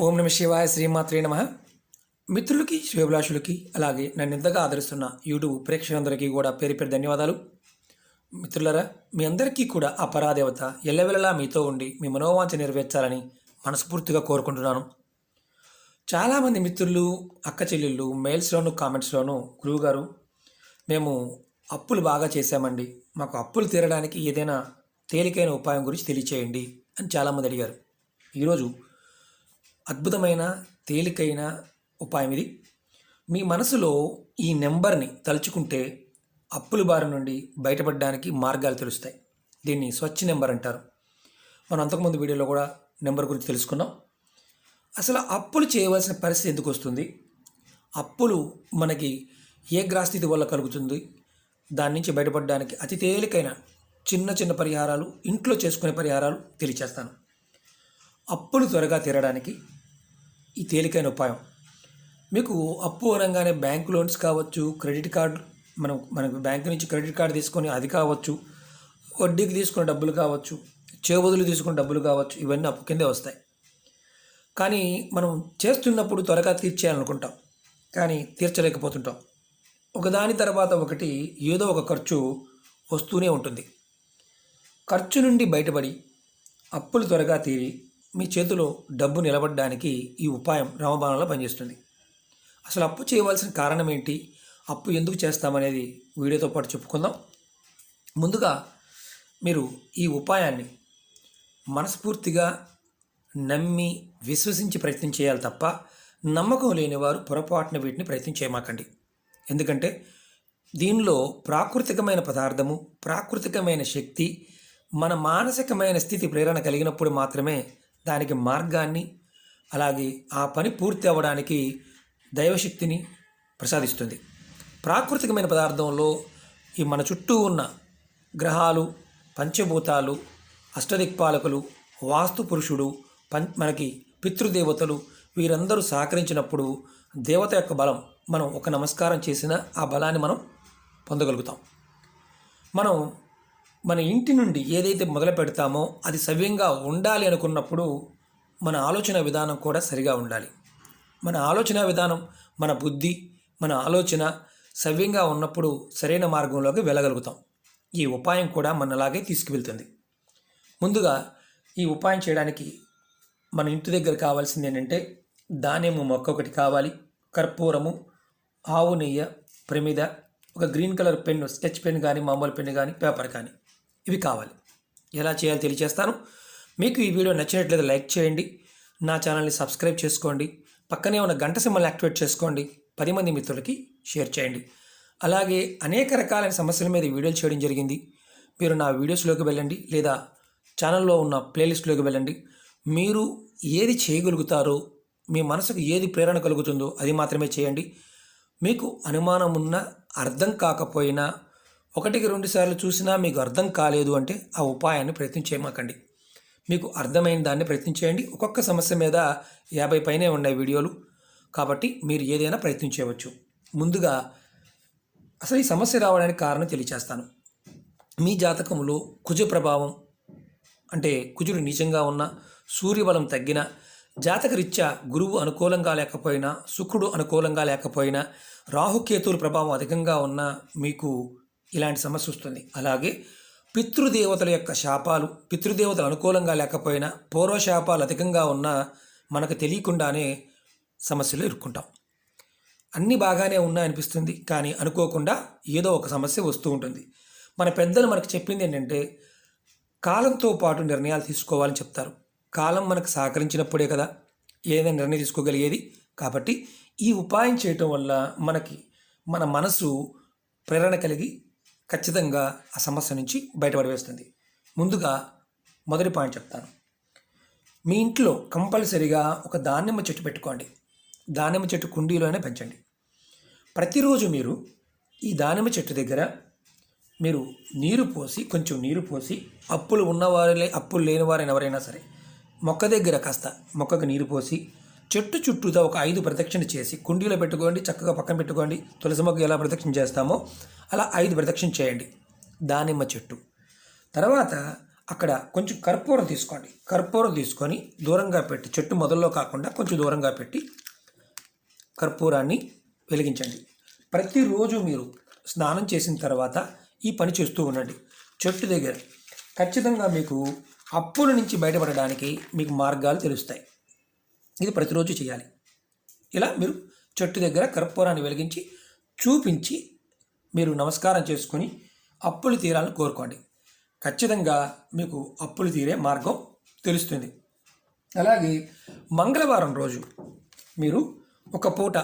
ఓం నమ శివాయ శ్రీమాత్రే నమ. మిత్రులకి శ్రేభిలాషులకి అలాగే నన్ను ఎంతగా ఆదరిస్తున్న యూట్యూబ్ ప్రేక్షకులందరికీ కూడా పేరు పేరు ధన్యవాదాలు. మిత్రులరా, మీ అందరికీ కూడా ఆ పరాదేవత ఎల్లవెల్లలా మీతో ఉండి మీ మనోవాంఛ నెరవేర్చాలని మనస్ఫూర్తిగా కోరుకుంటున్నాను. చాలామంది మిత్రులు, అక్క చెల్లెళ్ళు మెయిల్స్లోను కామెంట్స్లోనూ గురువుగారు మేము అప్పులు బాగా చేశామండి, మాకు అప్పులు తీరడానికి ఏదైనా తేలికైన ఉపాయం గురించి తెలియచేయండి అని చాలామంది అడిగారు. ఈరోజు అద్భుతమైన తేలికైన ఉపాయం ఇది. మీ మనసులో ఈ నెంబర్ని తలుచుకుంటే అప్పుల బారి నుండి బయటపడడానికి మార్గాలు తెలుస్తాయి. దీన్ని స్వచ్ఛ నెంబర్ అంటారు. మనం అంతకుముందు వీడియోలో కూడా నెంబర్ గురించి తెలుసుకున్నాం. అసలు అప్పులు చేయవలసిన పరిస్థితి ఎందుకు వస్తుంది, అప్పులు మనకి ఏ గ్రహస్థితి వల్ల కలుగుతుంది, దాని నుంచి బయటపడడానికి అతి తేలికైన చిన్న చిన్న పరిహారాలు, ఇంట్లో చేసుకునే పరిహారాలు తెలియచేస్తాను. అప్పులు త్వరగా తీరడానికి ఈ తేలికైన ఉపాయం. మీకు అప్పు అనగానే బ్యాంక్ లోన్స్ కావచ్చు, క్రెడిట్ కార్డు, మనకు బ్యాంకు నుంచి క్రెడిట్ కార్డు తీసుకొని అది కావచ్చు, వడ్డీకి తీసుకున్న డబ్బులు కావచ్చు, చేబదులు తీసుకున్న డబ్బులు కావచ్చు, ఇవన్నీ అప్పు కిందే వస్తాయి. కానీ మనం చేస్తున్నప్పుడు త్వరగా తీర్చేయాలనుకుంటాం, కానీ తీర్చలేకపోతుంటాం. ఒకదాని తర్వాత ఒకటి ఏదో ఒక ఖర్చు వస్తూనే ఉంటుంది. ఖర్చు నుండి బయటపడి అప్పులు త్వరగా తీరి మీ చేతిలో డబ్బు నిలబడడానికి ఈ ఉపాయం రామబాణంలో పనిచేస్తుంది. అసలు అప్పు చేయవలసిన కారణం ఏంటి, అప్పు ఎందుకు చేస్తామనేది వీడియోతో పాటు చెప్పుకుందాం. ముందుగా మీరు ఈ ఉపాయాన్ని మనస్ఫూర్తిగా నమ్మి విశ్వసించి ప్రయత్నం చేయాలి తప్ప నమ్మకం లేని వారు పొరపాటున వీటిని ప్రయత్నం చేయమాకండి. ఎందుకంటే దీనిలో ప్రాకృతికమైన పదార్థము, ప్రాకృతికమైన శక్తి, మన మానసికమైన స్థితి ప్రేరణ కలిగినప్పుడు మాత్రమే దానికి మార్గాన్ని, అలాగే ఆ పని పూర్తి అవ్వడానికి దైవశక్తిని ప్రసాదిస్తుంది. ప్రాకృతికమైన పదార్థంలో ఈ మన చుట్టూ ఉన్న గ్రహాలు, పంచభూతాలు, అష్టదిక్పాలకులు, వాస్తు పురుషుడు, మనకి పితృదేవతలు, వీరందరూ సహకరించినప్పుడు దేవత యొక్క బలం, మనం ఒక నమస్కారం చేసిన ఆ బలాన్ని మనం పొందగలుగుతాం. మనం మన ఇంటి నుండి ఏదైతే మొదలు పెడతామో అది సవ్యంగా ఉండాలి అనుకున్నప్పుడు మన ఆలోచన విధానం కూడా సరిగా ఉండాలి. మన ఆలోచన విధానం, మన బుద్ధి, మన ఆలోచన సవ్యంగా ఉన్నప్పుడు సరైన మార్గంలోకి వెళ్ళగలుగుతాం. ఈ ఉపాయం కూడా మనలాగే తీసుకువెళ్తుంది. ముందుగా ఈ ఉపాయం చేయడానికి మన ఇంటి దగ్గర కావాల్సింది ఏంటంటే దానిమ్మ మొక్క ఒకటి కావాలి, కర్పూరము, ఆవు నెయ్యి, ప్రమిద, ఒక green colour pen, sketch pen కానీ, మామూలు పెన్ను కానీ, పేపర్ కానీ, ఇవి కావాలి. ఎలా చేయాలో తెలియజేస్తాను. మీకు ఈ వీడియో నచ్చినట్లయితే లైక్ చేయండి, నా ఛానల్ని సబ్స్క్రైబ్ చేసుకోండి, పక్కనే ఉన్న గంట సింబల్ని యాక్టివేట్ చేసుకోండి, 10 మంది మిత్రులకి షేర్ చేయండి. అలాగే అనేక రకాలైన సమస్యల మీద వీడియోలు చేయడం జరిగింది. మీరు నా వీడియోస్లోకి వెళ్ళండి, లేదా ఛానల్లో ఉన్న ప్లేలిస్ట్లోకి వెళ్ళండి. మీరు ఏది చేయగలుగుతారో, మీ మనసుకు ఏది ప్రేరణ కలుగుతుందో అది మాత్రమే చేయండి. మీకు అనుమానం ఉన్నా, అర్థం కాకపోయినా, 1-2 సార్లు చూసినా మీకు అర్థం కాలేదు అంటే ఆ ఉపాయాన్ని ప్రయత్నం చేయమాకండి. మీకు అర్థమైన దాన్ని ప్రయత్నం చేయండి. ఒక్కొక్క సమస్య మీద 50 పైనే ఉన్నాయి వీడియోలు, కాబట్టి మీరు ఏదైనా ప్రయత్నం చేయవచ్చు. ముందుగా అసలు ఈ సమస్య రావడానికి కారణం తెలియచేస్తాను. మీ జాతకంలో కుజ ప్రభావం, అంటే కుజుడు నీచంగా ఉన్న, సూర్యబలం తగ్గిన, జాతకరీత్యా గురువు అనుకూలంగా లేకపోయినా, శుక్రుడు అనుకూలంగా లేకపోయినా, రాహుకేతువుల ప్రభావం అధికంగా ఉన్న మీకు ఇలాంటి సమస్య వస్తుంది. అలాగే పితృదేవతల యొక్క శాపాలు, పితృదేవతలు అనుకూలంగా లేకపోయినా, పూర్వశాపాలు అధికంగా ఉన్నా మనకు తెలియకుండానే సమస్యలు ఇరుక్కుంటాం. అన్నీ బాగానే ఉన్నాయనిపిస్తుంది, కానీ అనుకోకుండా ఏదో ఒక సమస్య వస్తూ ఉంటుంది. మన పెద్దలు మనకు చెప్పింది ఏంటంటే కాలంతో పాటు నిర్ణయాలు తీసుకోవాలని చెప్తారు. కాలం మనకు సహకరించినప్పుడే కదా ఏదైనా నిర్ణయం తీసుకోగలిగేది. కాబట్టి ఈ ఉపాయం చేయటం వల్ల మనకి మన మనసు ప్రేరణ కలిగి ఖచ్చితంగా ఆ సమస్య నుంచి బయటపడవేస్తుంది. ముందుగా మొదటి పాయింట్ చెప్తాను. మీ ఇంట్లో కంపల్సరిగా ఒక దానిమ్మ చెట్టు పెట్టుకోండి. దానిమ్మ చెట్టు కుండీలోనే పెంచండి. ప్రతిరోజు మీరు ఈ దానిమ్మ చెట్టు దగ్గర మీరు నీరు పోసి, కొంచెం నీరు పోసి, అప్పులు ఉన్నవారే, అప్పులు లేని వారైనా ఎవరైనా సరే మొక్క దగ్గర కాస్త మొక్కకు నీరు పోసి, చెట్టు చుట్టూతో ఒక 5 ప్రదక్షిణ చేసి కుండీలో పెట్టుకోండి, చక్కగా పక్కన పెట్టుకోండి. తులసి మొక్క ఎలా ప్రదక్షిణ చేస్తామో అలా 5 ప్రదక్షిణ చేయండి దానిమ్మ చెట్టు. తర్వాత అక్కడ కొంచెం కర్పూరం తీసుకోండి. కర్పూరం తీసుకొని దూరంగా పెట్టి, చెట్టు మొదల్లో కాకుండా కొంచెం దూరంగా పెట్టి కర్పూరాన్ని వెలిగించండి. ప్రతిరోజు మీరు స్నానం చేసిన తర్వాత ఈ పని చేస్తూ ఉండండి. చెట్టు దగ్గర ఖచ్చితంగా మీకు అప్పుల నుంచి బయటపడడానికి మీకు మార్గాలు తెలుస్తాయి. ఇది ప్రతిరోజు చేయాలి. ఇలా మీరు చెట్టు దగ్గర కర్పూరాన్ని వెలిగించి చూపించి మీరు నమస్కారం చేసుకొని అప్పులు తీరాలని కోరుకోండి. ఖచ్చితంగా మీకు అప్పులు తీరే మార్గం తెలుస్తుంది. అలాగే మంగళవారం రోజు మీరు ఒక పూట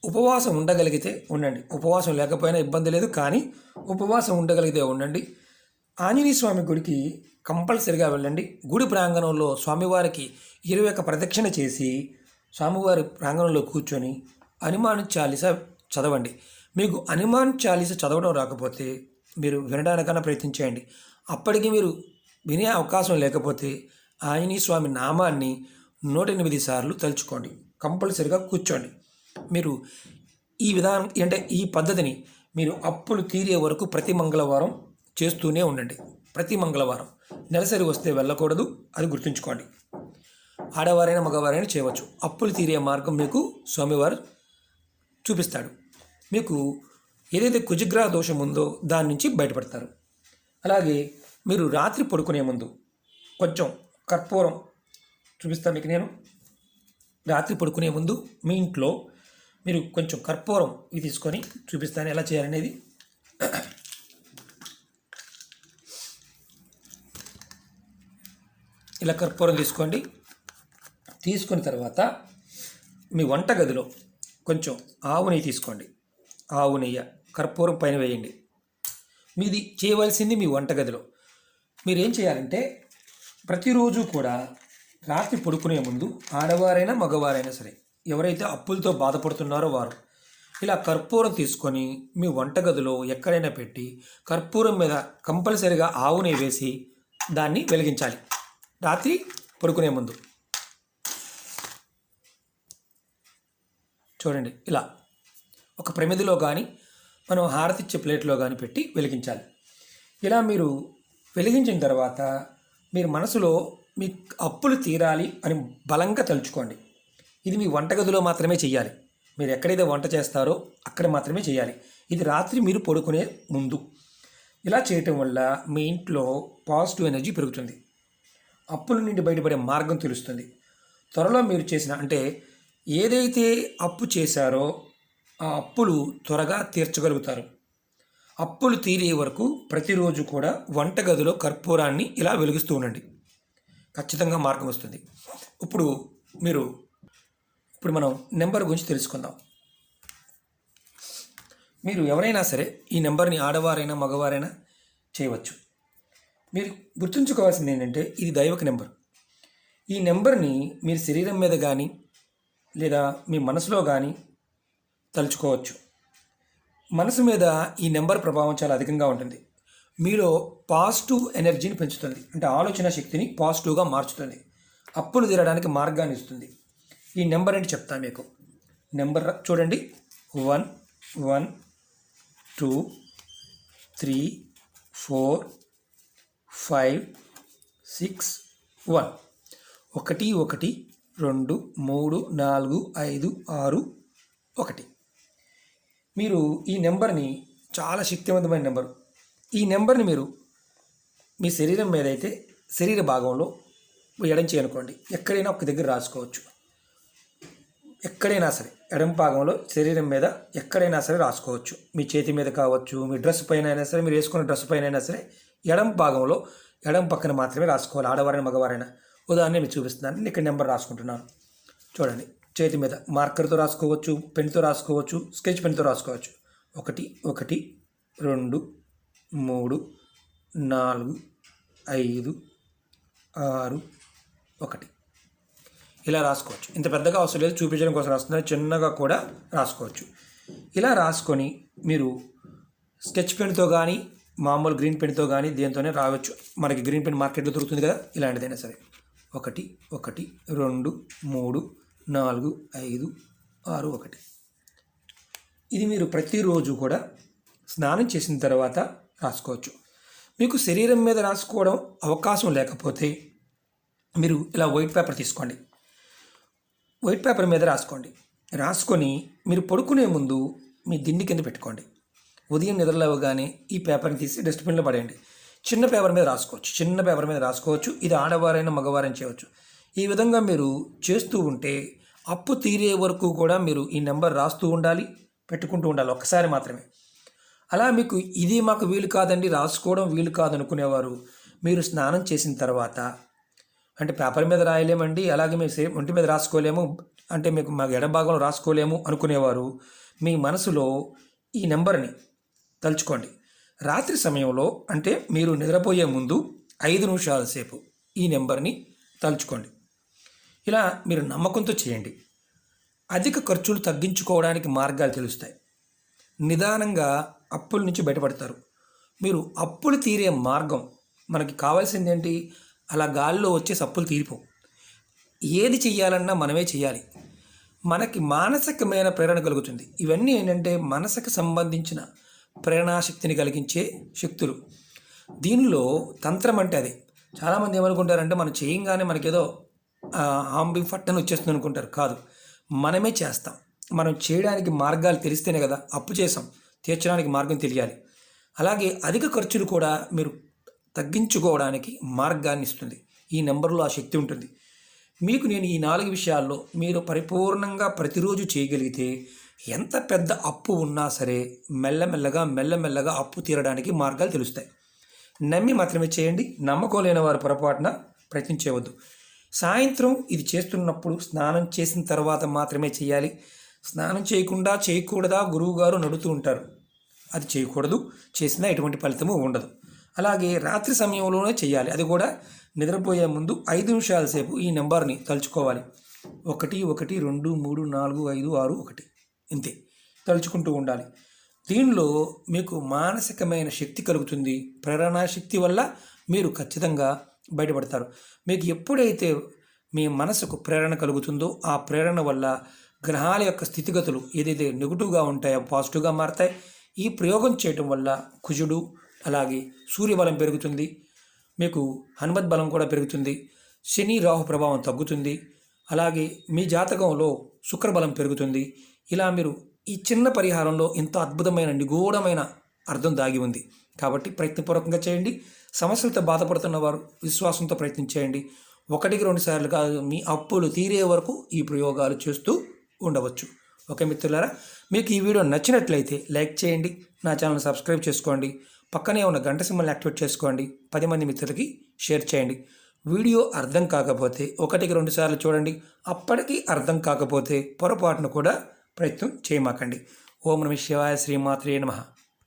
ఉపవాసం ఉండగలిగితే ఉండండి. ఉపవాసం లేకపోయినా ఇబ్బంది లేదు, కానీ ఉపవాసం ఉండగలిగితే ఉండండి. ఆంజనేయ స్వామి గుడికి కంపల్సరిగా వెళ్ళండి. గుడి ప్రాంగణంలో స్వామివారికి 21 ప్రదక్షిణ చేసి స్వామివారి ప్రాంగణంలో కూర్చొని హనుమాన్ చాలీస చదవండి. మీకు హనుమాన్ చాలీస చదవడం రాకపోతే మీరు వినడానికన్నా ప్రయత్నించేయండి. అప్పటికి మీరు వినే అవకాశం లేకపోతే ఆంజనేయ స్వామి నామాన్ని 108 సార్లు తలుచుకోండి. కంపల్సరిగా కూర్చోండి. మీరు ఈ విధానం అంటే ఈ పద్ధతిని మీరు అప్పులు తీరే వరకు ప్రతి మంగళవారం చేస్తూనే ఉండండి. ప్రతి మంగళవారం నెలసరి వస్తే వెళ్ళకూడదు, అది గుర్తుంచుకోండి. ఆడవారైనా మగవారైనా చేయవచ్చు. అప్పులు తీరే మార్గం మీకు స్వామివారు చూపిస్తాడు. మీకు ఏదైతే కుజగ్రహ దోషం ఉందో దాని నుంచి బయటపడతారు. అలాగే మీరు రాత్రి పడుకునే ముందు కొంచెం కర్పూరం చూపిస్తాను మీకు నేను. రాత్రి పడుకునే ముందు మీ ఇంట్లో మీరు కొంచెం కర్పూరం ఇది తీసుకొని చూపిస్తాను ఎలా చేయాలనేది. ఇలా కర్పూరం తీసుకోండి. తీసుకున్న తర్వాత మీ వంటగదిలో కొంచెం ఆవు నెయ్యి తీసుకోండి. ఆవు నెయ్యి కర్పూరం పైన వేయండి. మీది చేయవలసింది మీ వంటగదిలో మీరేం చేయాలంటే ప్రతిరోజు కూడా రాత్రి పడుకునే ముందు ఆడవారైనా మగవారైనా సరే ఎవరైతే అప్పులతో బాధపడుతున్నారో వారు ఇలా కర్పూరం తీసుకొని మీ వంటగదిలో ఎక్కడైనా పెట్టి కర్పూరం మీద కంపల్సరిగా ఆవు నెయ్యి వేసి దాన్ని వెలిగించాలి రాత్రి పడుకునే ముందు. చూడండి, ఇలా ఒక ప్రమిదిలో కానీ మనం హారతిచ్చే ప్లేట్లో కానీ పెట్టి వెలిగించాలి. ఇలా మీరు వెలిగించిన తర్వాత మీరు మనసులో మీ అప్పులు తీరాలి అని బలంగా తలుచుకోండి. ఇది మీ వంటగదిలో మాత్రమే చేయాలి. మీరు ఎక్కడైతే వంట చేస్తారో అక్కడ మాత్రమే చేయాలి. ఇది రాత్రి మీరు పడుకునే ముందు. ఇలా చేయటం వల్ల మీ ఇంట్లో పాజిటివ్ ఎనర్జీ పెరుగుతుంది. అప్పుల నుండి బయటపడే మార్గం తెలుస్తుంది. త్వరలో మీరు చేసిన అంటే ఏదైతే అప్పు చేశారో ఆ అప్పులు త్వరగా తీర్చగలుగుతారు. అప్పులు తీరే వరకు ప్రతిరోజు కూడా వంటగదిలో కర్పూరాన్ని ఇలా వెలిగిస్తూ ఉండండి. ఖచ్చితంగా మార్గం వస్తుంది. ఇప్పుడు మనం నెంబర్ గురించి తెలుసుకుందాం. మీరు ఎవరైనా సరే ఈ నెంబర్ని ఆడవారైనా మగవారైనా చేయవచ్చు. మీరు గుర్తుంచుకోవాల్సింది ఏంటంటే ఇది దైవక నెంబర్. ఈ నెంబర్ని మీరు శరీరం మీద కానీ లేదా మీ మనసులో కానీ తలుచుకోవచ్చు. మనసు మీద ఈ నెంబర్ ప్రభావం చాలా అధికంగా ఉంటుంది. మీలో పాజిటివ్ ఎనర్జీని పెంచుతుంది. అంటే ఆలోచన శక్తిని పాజిటివ్గా మార్చుతుంది. అప్పులు తీరడానికి మార్గాన్ని ఇస్తుంది. ఈ నెంబర్ ఏంటి చెప్తాను మీకు. నెంబర్ చూడండి, 1 1 2 3 4 5 6 1 1 1 2 3 4 5 6 1. మీరు ఈ నెంబర్ని చాలా శక్తివంతమైన నెంబరు. ఈ నెంబర్ని మీరు మీ శరీరం మీద అయితే శరీర భాగంలో ఎడం చేయనుకోండి, ఎక్కడైనా ఒక దగ్గర రాసుకోవచ్చు. ఎక్కడైనా సరే ఎడం భాగంలో శరీరం మీద ఎక్కడైనా సరే రాసుకోవచ్చు. మీ చేతి మీద కావచ్చు, మీ డ్రెస్ పైన అయినా సరే, మీరు వేసుకున్న డ్రెస్ పైన అయినా సరే ఎడం భాగంలో ఎడం పక్కన మాత్రమే రాసుకోవాలి. ఆడవారైనా మగవారైనా. ఉదాహరణ మీకు చూపిస్తున్నాను. నేను ఇక్కడ నెంబర్ రాసుకుంటున్నాను. చూడండి, చేతి మీద మార్కర్తో రాసుకోవచ్చు, పెన్తో రాసుకోవచ్చు, స్కెచ్ పెన్తో రాసుకోవచ్చు. 1 1 2 3 4 5 6 1 ఇలా రాసుకోవచ్చు. ఇంత పెద్దగా అవసరం లేదు, చూపించడం కోసం రాస్తున్నాను. చిన్నగా కూడా రాసుకోవచ్చు. ఇలా రాసుకొని మీరు స్కెచ్ పెన్తో కానీ మామూలు గ్రీన్ పెన్తో కానీ దేంతోనే రావచ్చు. మనకి గ్రీన్ పెన్ మార్కెట్లో దొరుకుతుంది కదా, ఇలాంటిదైనా సరే. 1 1 2 3 4 5 6 1. ఇది మీరు ప్రతిరోజు కూడా స్నానం చేసిన తర్వాత రాసుకోవచ్చు. మీకు శరీరం మీద రాసుకోవడం అవకాశం లేకపోతే మీరు ఇలా వైట్ పేపర్ తీసుకోండి. వైట్ పేపర్ మీద రాసుకొని మీరు పడుకునే ముందు మీ దిండి కింద పెట్టుకోండి. ఉదయం నిద్రలేవగానే ఈ పేపర్ని తీసి డస్ట్బిన్లో పడేయండి. చిన్న పేపర్ మీద రాసుకోవచ్చు. ఇది ఆడవారైనా మగవారైనా చేయవచ్చు. ఈ విధంగా మీరు చేస్తూ ఉంటే అప్పు తీరే వరకు కూడా మీరు ఈ నెంబర్ రాస్తూ ఉండాలి, పెట్టుకుంటూ ఉండాలి. ఒక్కసారి మాత్రమే. అలా మీకు ఇది మాకు వీలు కాదండి, రాసుకోవడం వీలు కాదనుకునేవారు మీరు స్నానం చేసిన తర్వాత, అంటే పేపర్ మీద రాయలేమండి, అలాగే మేము ఒంటి మీద రాసుకోలేము, అంటే మీకు మాకు ఎడభాగంలో రాసుకోలేము అనుకునేవారు మీ మనసులో ఈ నెంబర్ని తలుచుకోండి. రాత్రి సమయంలో అంటే మీరు నిద్రపోయే ముందు 5 నిమిషాల సేపు ఈ నెంబర్ని తలుచుకోండి. ఇలా మీరు నమ్మకంతో చేయండి. అధిక ఖర్చులు తగ్గించుకోవడానికి మార్గాలు తెలుస్తాయి. నిదానంగా అప్పుల నుంచి బయటపడతారు. మీరు అప్పులు తీరే మార్గం మనకి కావాల్సింది ఏంటి? అలా గాల్లో వచ్చేసి అప్పులు తీరిపోవు. ఏది చెయ్యాలన్నా మనమే చేయాలి. మనకి మానసికమైన ప్రేరణ కలుగుతుంది. ఇవన్నీ ఏంటంటే మనసుకు సంబంధించిన ప్రేరణాశక్తిని కలిగించే శక్తులు. దీనిలో తంత్రం అంటే అది. చాలామంది ఏమనుకుంటారంటే మనం చేయంగానే మనకేదో ఆంబి ఫట్టని వచ్చేస్తుంది అనుకుంటారు. కాదు, మనమే చేస్తాం. మనం చేయడానికి మార్గాలు తెలిస్తేనే కదా. అప్పు చేసాం, తీర్చడానికి మార్గం తెలియాలి. అలాగే అధిక ఖర్చులు కూడా మీరు తగ్గించుకోవడానికి మార్గాన్ని ఇస్తుంది. ఈ నెంబర్లో ఆ శక్తి ఉంటుంది. మీకు నేను ఈ 4 విషయాల్లో మీరు పరిపూర్ణంగా ప్రతిరోజు చేయగలిగితే ఎంత పెద్ద అప్పు ఉన్నా సరే మెల్లమెల్లగా అప్పు తీరడానికి మార్గాలు తెలుస్తాయి. నమ్మి మాత్రమే చేయండి. నమ్మకం లేని వారు పొరపాటున ప్రయత్నించవద్దు. సాయంత్రం ఇది చేస్తున్నప్పుడు స్నానం చేసిన తర్వాత మాత్రమే చేయాలి. స్నానం చేయకూడదా గురువు గారు నడుతూ ఉంటారు. అది చేయకూడదు. చేసినా ఎటువంటి ఫలితము ఉండదు. అలాగే రాత్రి సమయంలోనే చేయాలి. అది కూడా నిద్రపోయే ముందు 5 నిమిషాల సేపు ఈ నెంబర్ని తలుచుకోవాలి. 1 1 2 3 4 5 6 1 ఇంతే తలుచుకుంటూ ఉండాలి. దీనిలో మీకు మానసికమైన శక్తి కలుగుతుంది. ప్రేరణా శక్తి వల్ల మీరు ఖచ్చితంగా బయటపడతారు. మీకు ఎప్పుడైతే మీ మనసుకు ప్రేరణ కలుగుతుందో ఆ ప్రేరణ వల్ల గ్రహాల యొక్క స్థితిగతులు ఏదైతే నెగిటివ్గా ఉంటాయో పాజిటివ్గా మారతాయి. ఈ ప్రయోగం చేయటం వల్ల కుజుడు అలాగే సూర్యబలం పెరుగుతుంది. మీకు హనుమత్ బలం కూడా పెరుగుతుంది. శని రాహు ప్రభావం తగ్గుతుంది. అలాగే మీ జాతకంలో శుక్రబలం పెరుగుతుంది. ఇలా మీరు ఈ చిన్న పరిహారంలో ఇంత అద్భుతమైన నిగూఢమైన అర్థం దాగి ఉంది. కాబట్టి ప్రయత్నపూర్వకంగా చేయండి. సమస్యలతో బాధపడుతున్న వారు విశ్వాసంతో ప్రయత్నించేయండి. 1-2 సార్లు కాదు, మీ అప్పులు తీరే వరకు ఈ ప్రయోగాలు చేస్తూ ఉండవచ్చు. ఓకే మిత్రులారా, మీకు ఈ వీడియో నచ్చినట్లయితే లైక్ చేయండి, నా ఛానల్ సబ్స్క్రైబ్ చేసుకోండి, పక్కనే ఉన్న గంట సింబల్ని యాక్టివేట్ చేసుకోండి, 10 మంది మిత్రులకి షేర్ చేయండి. వీడియో అర్థం కాకపోతే 1-2 సార్లు చూడండి. అప్పటికీ అర్థం కాకపోతే పొరపాటును కూడా ప్రయత్నం చేయమాకండి. ఓం నమః శివాయ. శ్రీమాత్రే నమః.